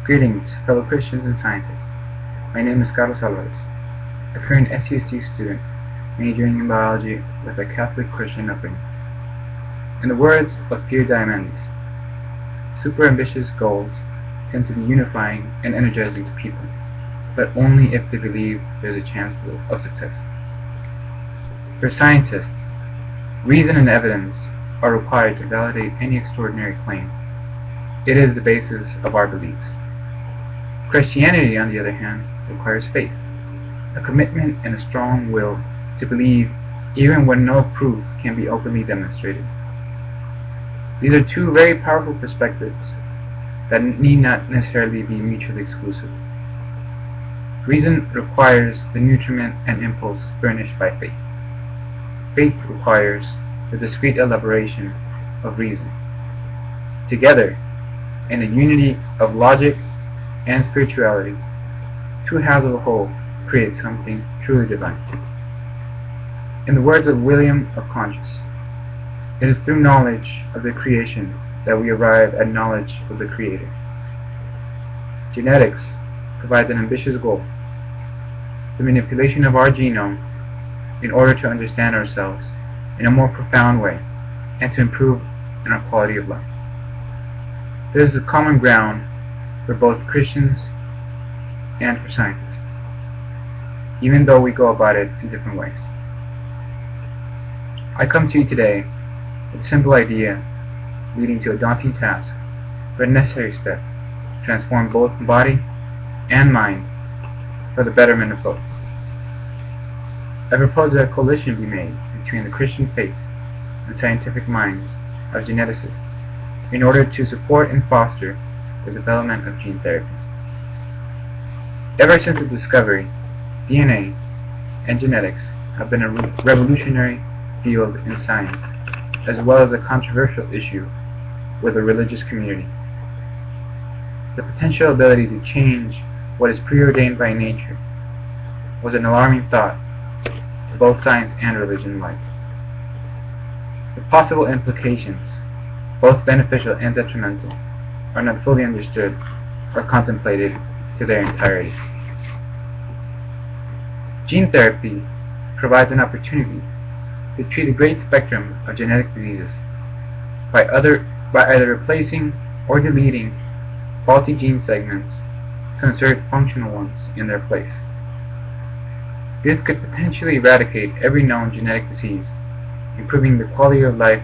Greetings, fellow Christians and scientists. My name is Carlos Alvarez, a current SCST student majoring in biology with a Catholic Christian upbringing. In the words of Pierre Diamandis, super ambitious goals tend to be unifying and energizing to people, but only if they believe there's a chance of success. For scientists, reason and evidence are required to validate any extraordinary claim. It is the basis of our beliefs. Christianity, on the other hand, requires faith, a commitment and a strong will to believe even when no proof can be openly demonstrated. These are two very powerful perspectives that need not necessarily be mutually exclusive. Reason requires the nutriment and impulse furnished by faith. Faith requires the discrete elaboration of reason. Together, in a unity of logic and spirituality, two halves of a whole create something truly divine. In the words of William of Conches, it is through knowledge of the creation that we arrive at knowledge of the Creator. Genetics provides an ambitious goal, the manipulation of our genome in order to understand ourselves in a more profound way and to improve in our quality of life. This is a common ground for both Christians and for scientists, even though we go about it in different ways. I come to you today with a simple idea leading to a daunting task, but a necessary step to transform both body and mind for the betterment of both. I propose that a coalition be made between the Christian faith and scientific minds of geneticists in order to support and foster the development of gene therapy. Ever since its discovery, DNA and genetics have been a revolutionary field in science, as well as a controversial issue with the religious community. The potential ability to change what is preordained by nature was an alarming thought to both science and religion alike. The possible implications, both beneficial and detrimental, are not fully understood or contemplated to their entirety. Gene therapy provides an opportunity to treat a great spectrum of genetic diseases by either replacing or deleting faulty gene segments to insert functional ones in their place. This could potentially eradicate every known genetic disease, improving the quality of life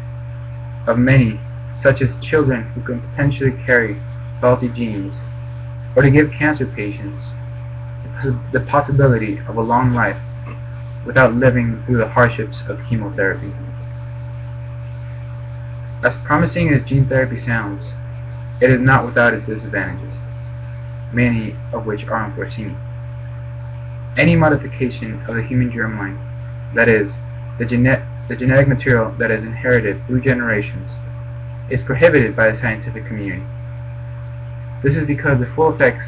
of many, such as children who can potentially carry faulty genes, or to give cancer patients the possibility of a long life without living through the hardships of chemotherapy. As promising as gene therapy sounds, it is not without its disadvantages, many of which are unforeseen. Any modification of the human germline, that is, the genetic material that is inherited through generations, is prohibited by the scientific community. This is because the full effects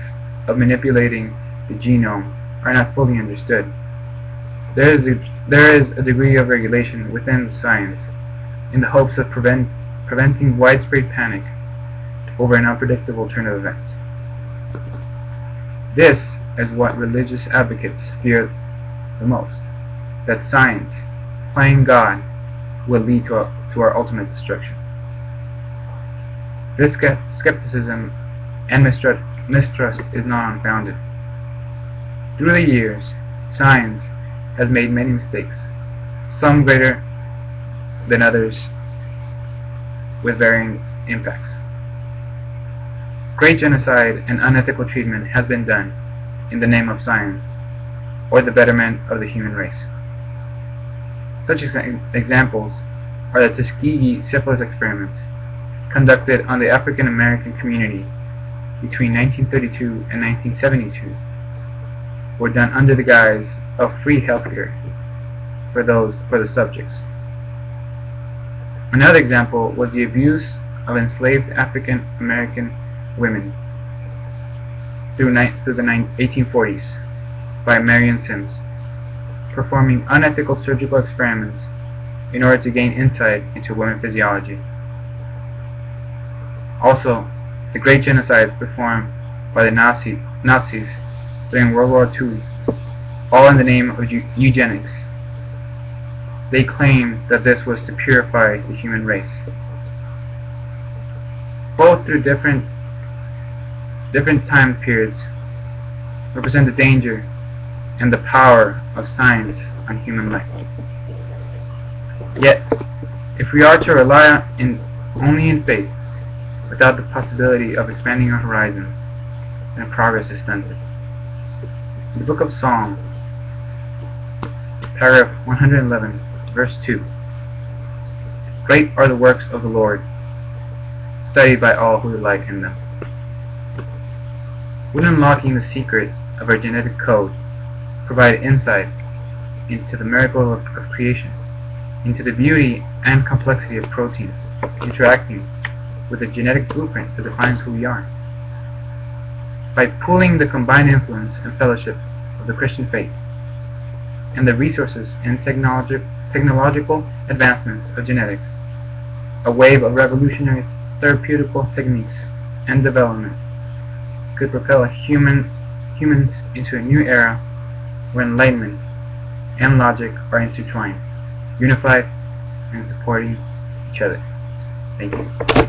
of manipulating the genome are not fully understood. There is a degree of regulation within science in the hopes of preventing widespread panic over an unpredictable turn of events. This is what religious advocates fear the most, that science, playing God, will lead to our ultimate destruction. This skepticism and mistrust is not unfounded. Through the years, science has made many mistakes, some greater than others with varying impacts. Great genocide and unethical treatment has been done in the name of science or the betterment of the human race. Such examples are the Tuskegee syphilis experiments conducted on the African American community between 1932 and 1972 were done under the guise of free healthcare for the subjects. Another example was the abuse of enslaved African American women through the 1840s by Marion Sims, performing unethical surgical experiments in order to gain insight into women's physiology. Also, the great genocides performed by the Nazis during World War II, all in the name of eugenics. They claimed that this was to purify the human race. Both through different time periods represent the danger and the power of science on human life. Yet, if we are to rely only in faith, without the possibility of expanding our horizons, then progress is stunted. In the book of Psalms, paragraph 111, verse 2, "Great are the works of the Lord, studied by all who delight in them." Would unlocking the secret of our genetic code provide insight into the miracle of creation, into the beauty and complexity of proteins interacting with the genetic blueprint that defines who we are. By pooling the combined influence and fellowship of the Christian faith and the resources and technological advancements of genetics, a wave of revolutionary therapeutical techniques and development could propel humans into a new era where enlightenment and logic are intertwined, unified, and supporting each other. Thank you.